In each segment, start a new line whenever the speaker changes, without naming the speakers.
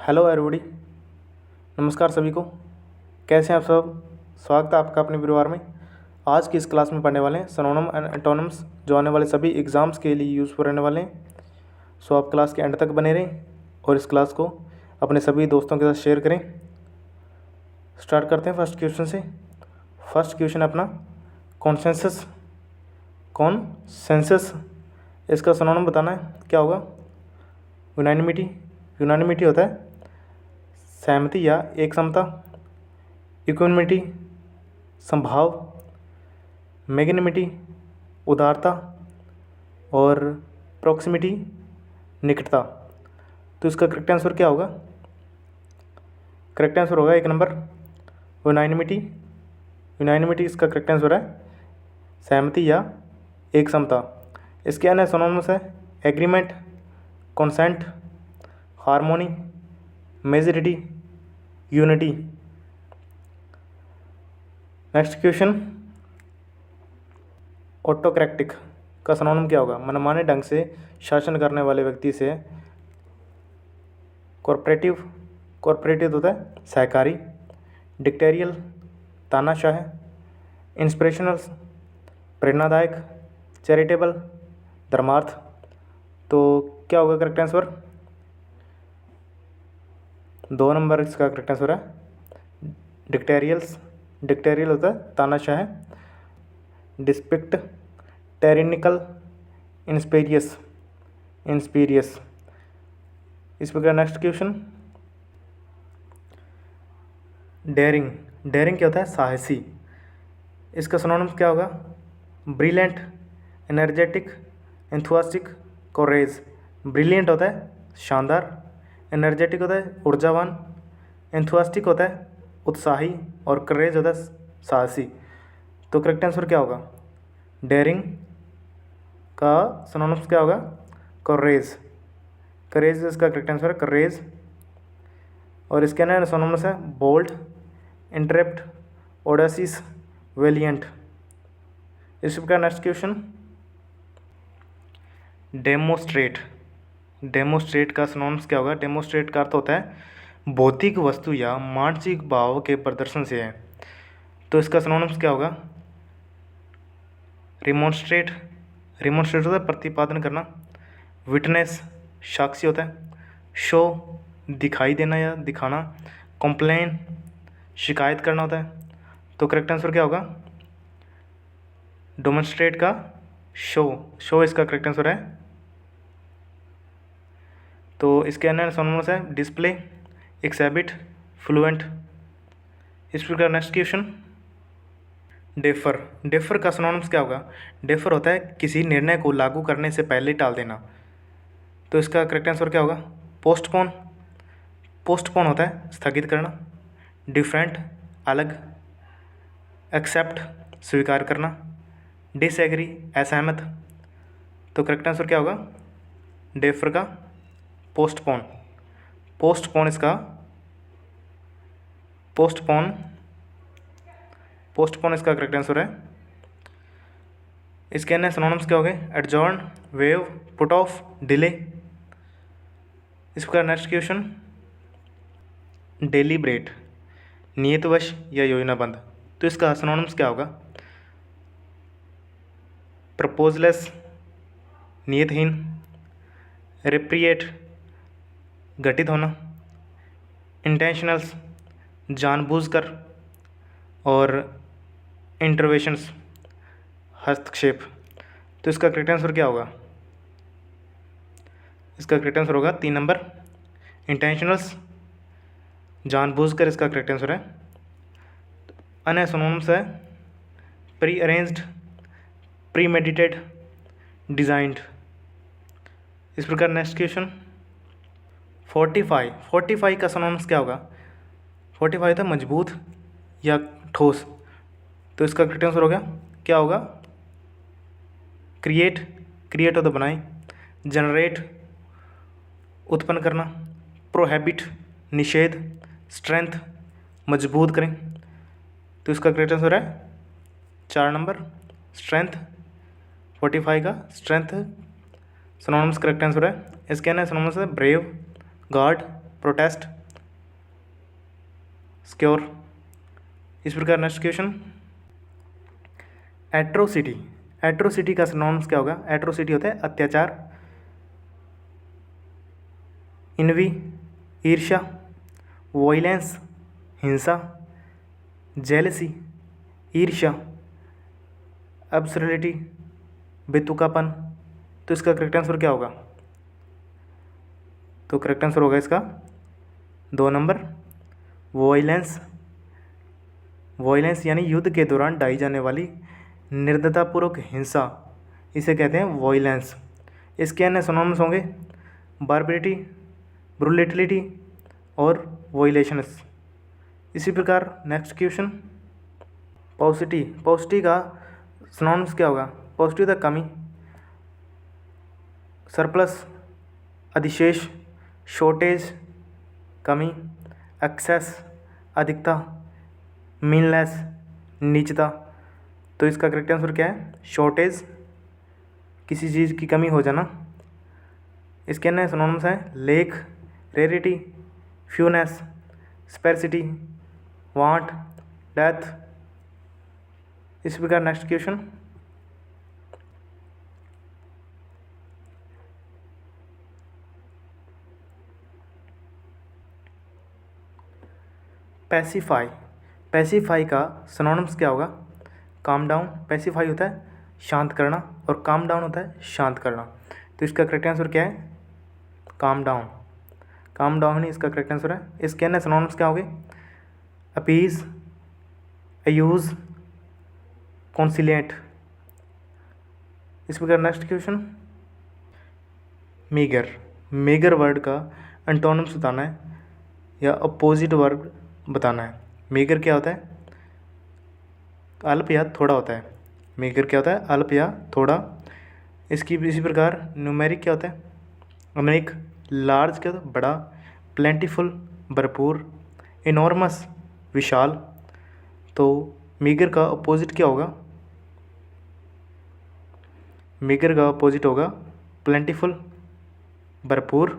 Hello everybody. नमस्कार सभी को। कैसे हैं आप सब? स्वागत है आपका अपने परिवार में। आज की इस क्लास में पढ़ने वाले हैं सिनोनिम एंड एंटोनिम्स, जो आने वाले सभी एग्ज़ाम्स के लिए यूज़फुल रहने वाले हैं। सो आप क्लास के एंड तक बने रहें और इस क्लास को अपने सभी दोस्तों के साथ शेयर करें। स्टार्ट करते हैं फर्स्ट क्वेश्चन से। फर्स्ट क्वेश्चन अपना कॉन्सेंसस। कॉन्सेंसस इसका सिनोनिम बताना है, क्या होगा? यूनानिमिटी। यूनानिमिटी होता है सहमति या एक समता। इक्विनिमिटी संभाव। मैग्निमिटी उदारता। और प्रॉक्सिमिटी निकटता। तो इसका करेक्ट आंसर क्या होगा? करेक्ट आंसर होगा 1 नंबर यूनानिमिटी। यूनानिमिटी इसका करेक्ट आंसर है सहमति या एक समता। इसके अन्य सिनोनिम्स है agreement, consent, harmony, majority, unity. Next question, autocratic का सिनोनिम क्या होगा? मनमाने ढंग से शासन करने वाले व्यक्ति से। कॉर्पोरेटिव, कॉर्पोरेटिव होता है सहकारी। डिक्टेरियल तानाशाह। इंस्पिरेशनल प्रेरणादायक। चैरिटेबल धर्मार्थ। तो क्या होगा करेक्ट आंसर? 2 नंबर इसका करेक्ट आंसर है डिक्टेरियल्स। डिक्टेरियल होता है तानाशाह। डिस्पिक्ट, टेरिनिकल, इंस्पेरियस। इंस्पीरियस। इस प्रकार नेक्स्ट क्वेश्चन, डेयरिंग। डेयरिंग क्या होता है? साहसी। इसका सिनोनिम क्या होगा? Brilliant, energetic, enthusiastic, courage. Brilliant होता है शानदार। एनर्जेटिक होता है ऊर्जावान। एंथुसियास्टिक होता है उत्साही। और करेज होता है साहसी। तो करेक्ट आंसर क्या होगा? डेयरिंग का सिनोनिम्स क्या होगा? करेज। करेज इसका करेक्ट आंसर है करेज। और इसके अंदर सिनोनिम्स है बोल्ड, इंटरेप्ट, ऑडेसिस, वेलियंट। इस प्रकार नेक्स्ट क्वेश्चन, डेमोस्ट्रेट। डेमोस्ट्रेट का सिनोनिम्स क्या होगा? डेमोस्ट्रेट का अर्थ होता है भौतिक वस्तु या मानसिक भाव के प्रदर्शन से है। तो इसका सिनोनिम्स क्या होगा? रिमोन्स्ट्रेट। रिमोन्स्ट्रेट होता है प्रतिपादन करना। विटनेस साक्षी होता है। शो दिखाई देना या दिखाना। कंप्लेन शिकायत करना होता है। तो करेक्ट आंसर क्या होगा? डेमोन्स्ट्रेट का शो। शो इसका करेक्ट आंसर है। तो इसके अन्य सिनोनिम्स है डिस्प्ले, एक्सहिबिट, फ्लुएंट। इस प्रकार नेक्स्ट क्वेश्चन, डेफर। डेफर का सिनोनिम्स क्या होगा? डेफर होता है किसी निर्णय को लागू करने से पहले टाल देना। तो इसका करेक्ट आंसर क्या होगा? पोस्टपोन। पोस्टपोन होता है स्थगित करना। डिफरेंट अलग। एक्सेप्ट स्वीकार करना। डिसएग्री असहमत। तो करेक्ट आंसर क्या होगा? डेफर का पोस्टपोन। पोस्टपोन इसका पोस्टपोन पोस्टपोन इसका करेक्ट आंसर है। इसके अन्य सिनोनिम्स क्या हो गए? Adjourn, wave, put off, delay. इस प्रकार नेक्स्ट क्वेश्चन, डेलीब्रेट नियतवश या योजनाबद्ध। तो इसका सिनोनिम्स क्या होगा? प्रपोजलेस नियतहीन। रिप्रिएट घटित होना। इंटेंशनल्स जानबूझकर। और इंटरवेंशंस हस्तक्षेप। तो इसका करेक्ट आंसर क्या होगा? इसका करेक्ट आंसर होगा 3 नंबर इंटेंशनल्स जानबूझकर। इसका करेक्ट आंसर है। अन्य सिनोनिम्स है pre arranged, pre mediated, designed. इस प्रकार नेक्स्ट क्वेश्चन, फोर्टिफाई। फोर्टिफाई का सिनोनिम्स क्या होगा? फोर्टिफाई था मजबूत या ठोस। तो इसका करेक्ट आंसर होगा क्या होगा? क्रिएट। क्रिएट होता बनाए। जनरेट उत्पन्न करना। प्रोहिबिट निषेध। स्ट्रेंथ मजबूत करें। तो इसका करेक्ट आंसर है 4 नंबर स्ट्रेंथ। फोर्टिफाई का स्ट्रेंथ सिनोनिम्स करेक्ट आंसर है। इसके अन्य सिनोनिम्स है ब्रेव, गार्ड, प्रोटेस्ट, सिक्योर। इस प्रकार नेक्स्ट क्वेश्चन, एट्रोसिटी। एट्रोसिटी का सिनोनिम्स क्या होगा? एट्रोसिटी होता है अत्याचार, इनवी ईर्ष्या, वॉयलेंस हिंसा, जेलसी ईर्ष्या, एब्सर्डिटी बेतुकापन। तो इसका करेक्ट आंसर क्या होगा? तो करेक्ट आंसर होगा इसका 2 नंबर, वॉयलेंस। वॉयलेंस यानी युद्ध के दौरान ढाई जाने वाली निर्दयतापूर्वक हिंसा, इसे कहते हैं वॉयलेंस। इसके अन्य सिनोनिम्स होंगे बार्बरिटी, ब्रुटलिटी और वॉयलेशंस। इसी प्रकार नेक्स्ट क्वेश्चन, पॉसिटी। पॉसिटी का सिनोनिम्स क्या होगा? पॉसिटी होता है कमी, सरप्लस अधिशेष, शॉर्टेज कमी, एक्सेस अधिकता, मीनलेस नीचता। तो इसका करेक्ट आंसर क्या है? शॉर्टेज, किसी चीज़ की कमी हो जाना। इसके अन्य सिनोनिम्स हैं लेक, रेरिटी, फ्यूनेस, स्पेरसिटी, वांट, डेथ। इस प्रकार नेक्स्ट क्वेश्चन, पैसिफाई। पैसिफाई का सिनोनिम्स क्या होगा? Calm down. पैसिफाई होता है शांत करना और काम डाउन होता है शांत करना। तो इसका करेक्ट आंसर क्या है? Calm down. काम डाउन ही इसका करेक्ट आंसर है। इसके अन्य सिनोनिम्स क्या होंगे? अपीज, अयूज, कॉन्सिलिएट। इस प्रकार next question, meagre. Meagre word का एंटोनिम्स बताना है या अपोजिट वर्ड बताना है। मीगर क्या होता है? अल्प या थोड़ा होता है। मीगर क्या होता है? अल्प या थोड़ा। इसकी इसी प्रकार न्यूमेरिक क्या होता है? अनेक, लार्ज क्या होता है? बड़ा, प्लेंटीफुल भरपूर, इनॉर्मस विशाल। तो मीगर का अपोजिट क्या होगा? मीगर का अपोजिट होगा प्लेंटीफुल भरपूर।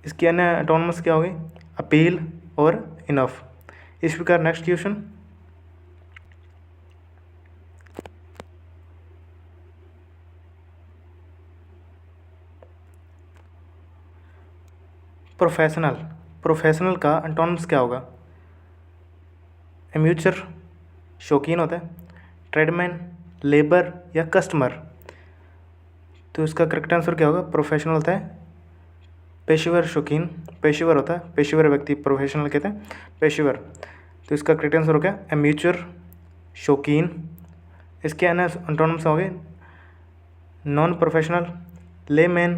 इसके अन्य एंटोनिम्स क्या होंगे? अपील और इनफ। इस प्रकार नेक्स्ट क्वेश्चन, प्रोफेशनल। प्रोफेशनल का एंटोनिम्स क्या होगा? एम्यूचर शौकीन होता है, ट्रेडमैन लेबर या कस्टमर। तो इसका करेक्ट आंसर क्या होगा? प्रोफेशनल होता है पेशेवर, शौकीन पेशेवर होता है, पेशेवर व्यक्ति प्रोफेशनल कहते हैं, पेशेवर। तो इसका करेक्ट आंसर हो गया एम्यूचर शौकीन। इसके अन्य एंटोनिम्स हो गए नॉन प्रोफेशनल, लेमैन,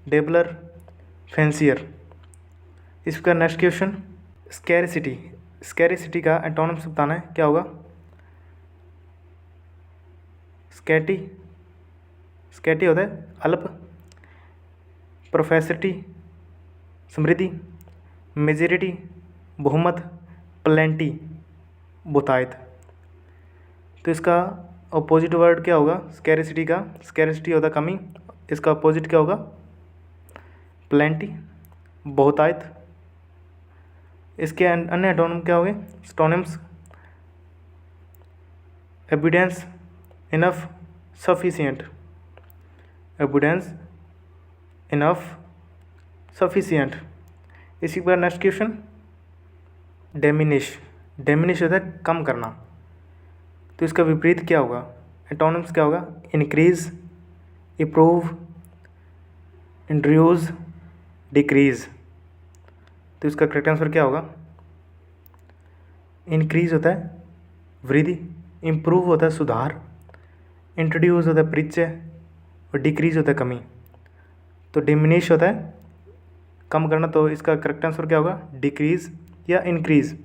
डेबलर, फैंसियर। इसका नेक्स्ट क्वेश्चन, स्कैरिसिटी। स्कैरिसिटी का एंटोनिम्स बताना है, क्या होगा? स्कैटी। स्कैटी होता है अल्प, प्रोफेसिटी समृद्धि, मेजोरिटी बहुमत, प्लेंटी बहुतायत। तो इसका अपोजिट वर्ड क्या होगा स्कैरिसिटी का? स्कैरिसिटी होता कमी, इसका अपोजिट क्या होगा? प्लेंटी बहुतायत। इसके अन्य एंटोनिम क्या होंगे? Antonyms evidence, enough, sufficient. Evidence, enough, sufficient. इसी पर नेक्स्ट क्वेश्चन, डेमिनिश। डेमिनिश होता है कम करना। तो इसका विपरीत क्या होगा? एंटोनिम्स क्या होगा? Increase, improve, induce, decrease. तो इसका करेक्ट आंसर क्या होगा? इंक्रीज होता है वृद्धि, इम्प्रूव होता है सुधार, इंट्रोड्यूस होता है परिचय और डिक्रीज होता है कमी। तो डिमिनिश होता है कम करना। तो इसका करेक्ट आंसर क्या होगा? डिक्रीज या इंक्रीज।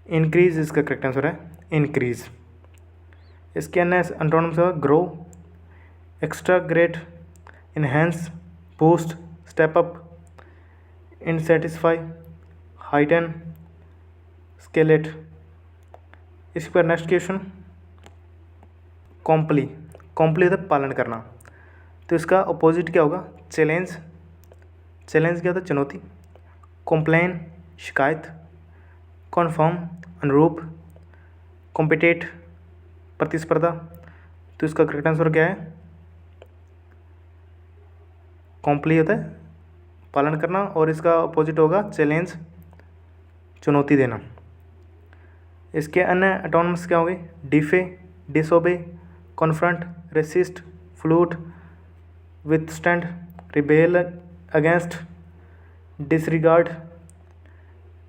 इंक्रीज इसका करेक्ट आंसर है, इंक्रीज। इसके अन्य एंटोनिम्स होगा grow, exaggerate, enhance, boost, step up, intensify, heighten, escalate. इस पर नेक्स्ट क्वेश्चन, कॉम्पली। कॉम्पली होता है पालन करना। तो इसका अपोजिट क्या होगा? चैलेंज। चैलेंज क्या होता है? चुनौती। कॉम्प्लेन शिकायत, कॉन्फर्म अनुरूप, कॉम्पिटेट प्रतिस्पर्धा। तो इसका करेक्ट आंसर क्या है? कॉम्प्ली होता है पालन करना, और इसका अपोजिट होगा चैलेंज चुनौती देना। इसके अन्य एटोनम्स क्या होंगे? Defy, disobey, confront, resist, flout, withstand, rebel against, disregard,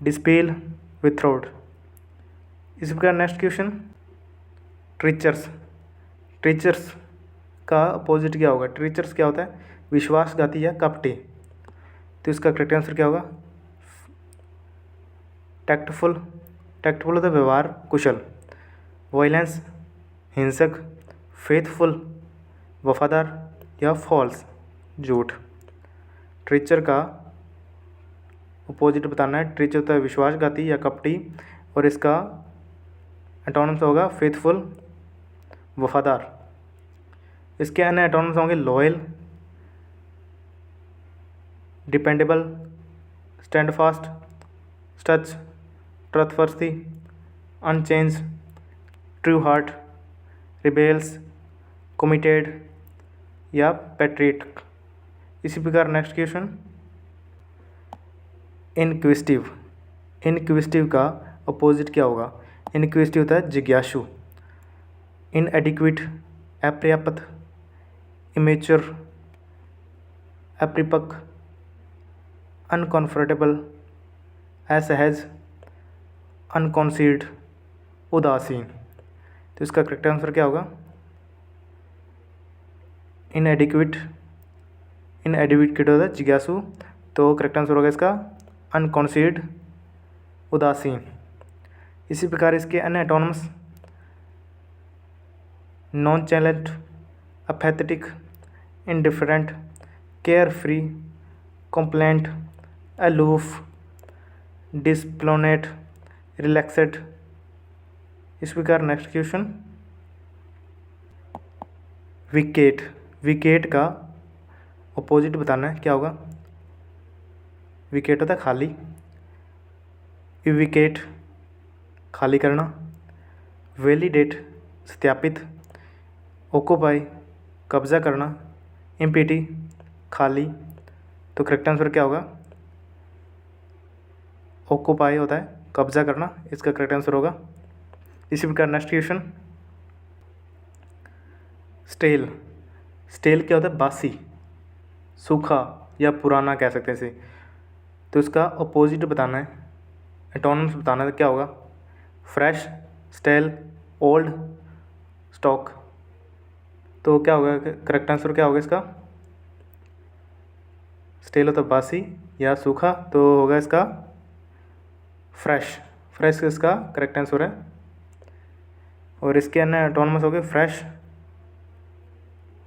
dispel, without. इसी प्रकार नेक्स्ट क्वेश्चन, ट्रीचर्स। ट्रीचर्स का अपोजिट क्या होगा? ट्रीचर्स क्या होता है? विश्वासघाती या कपटी। तो इसका करेक्ट आंसर क्या होगा? टैक्टफुल। टैक्टफुल होता है व्यवहार कुशल। वायलेंस हिंसक। फेथफुल वफादार, या फॉल्स झूठ। ट्रीचर का अपोजिट बताना है। ट्रीचर होता है विश्वासघाती या कपटी, और इसका एटोनम्स होगा फेथफुल वफादार। इसके अन्य एटोनम्स होंगे loyal, dependable, steadfast, staunch, trustworthy, unchanging, true hearted, reliable, committed, या पैट्रियटिक। इसी प्रकार नेक्स्ट क्वेश्चन, इनक्विजिटिव। इनक्विजिटिव का अपोजिट क्या होगा? इनक्विजिटिव होता है जिज्ञासु। इनएडिक्वेट अपर्याप्त, इमेच्योर अपरिपक्व, अनकंफर्टेबल असहज, अनकॉन्सीड उदासीन। तो इसका करेक्ट आंसर क्या होगा? इनएडिक्वेट। इनएडिक्वेट होता है जिज्ञासु, तो करेक्ट आंसर होगा इसका अनकॉन्सीड उदासीन। इसी प्रकार इसके अन्य antonyms nonchalant, apathetic, indifferent, carefree, complacent, aloof, dispassionate, relaxed. इस प्रकार नेक्स्ट क्वेश्चन, विकेट। विकेट का अपोजिट बताना है, क्या होगा? विकेट होता है खाली। विकेट खाली करना। वैलिडेट सत्यापित। ऑक्यूपाई कब्जा करना। एम्प्टी खाली। तो करेक्ट आंसर क्या होगा? ऑक्यूपाई होता है कब्जा करना, इसका करेक्ट आंसर होगा। इसी प्रकार नेक्स्ट क्वेश्चन, स्टेल। स्टेल क्या होता है? बासी, सूखा या पुराना कह सकते हैं इसे। तो इसका अपोजिट बताना है, एटोनम्स बताना है, क्या होगा? Fresh, stale, old, stock. तो क्या होगा? करेक्ट आंसर क्या होगा इसका? स्टेल होता है बासी या सूखा, तो होगा इसका फ्रेश। फ्रेश इसका करेक्ट आंसर है। और इसके अन्य एटोनमस हो गए फ्रेश,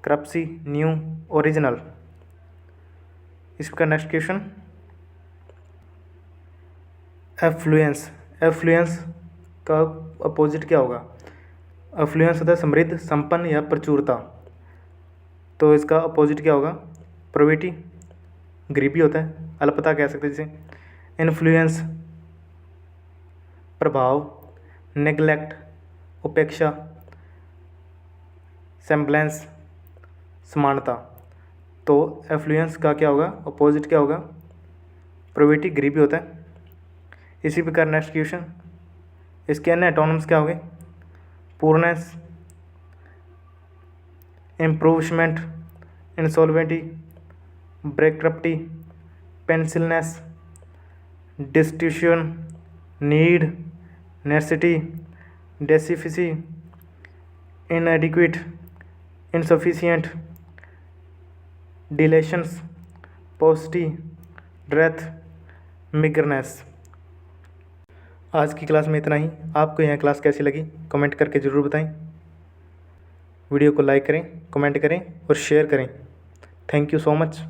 क्रप्सी, न्यू, ओरिजिनल। इसका नेक्स्ट क्वेश्चन, एफ्लुएंस। एफ्लुएंस का अपोजिट क्या होगा? एफ्लुएंस होता है समृद्ध, संपन्न या प्रचुरता। तो इसका अपोजिट क्या होगा? प्रोविटी गरीबी होता है, अल्पता कह सकते हैं जिसे। इन्फ्लुएंस प्रभाव, नेग्लेक्ट उपेक्षा, सेम्बलेंस समानता। तो एफ्लुएंस का क्या होगा? अपोजिट क्या होगा? प्रोविटी गरीबी होता है। इसी प्रकार नेक्स्ट क्वेश्चन, इसके अन्य एटोनम्स क्या हो गए? Poorness, improvement, insolvency, bankruptcy, pennilessness, destitution, need, necessity, deficiency, inadequate, insufficient, depletions, paucity, डेथ, मिगरनेस। आज की क्लास में इतना ही। आपको यह क्लास कैसी लगी कमेंट करके ज़रूर बताएं। वीडियो को लाइक करें, कमेंट करें और शेयर करें। Thank you so much.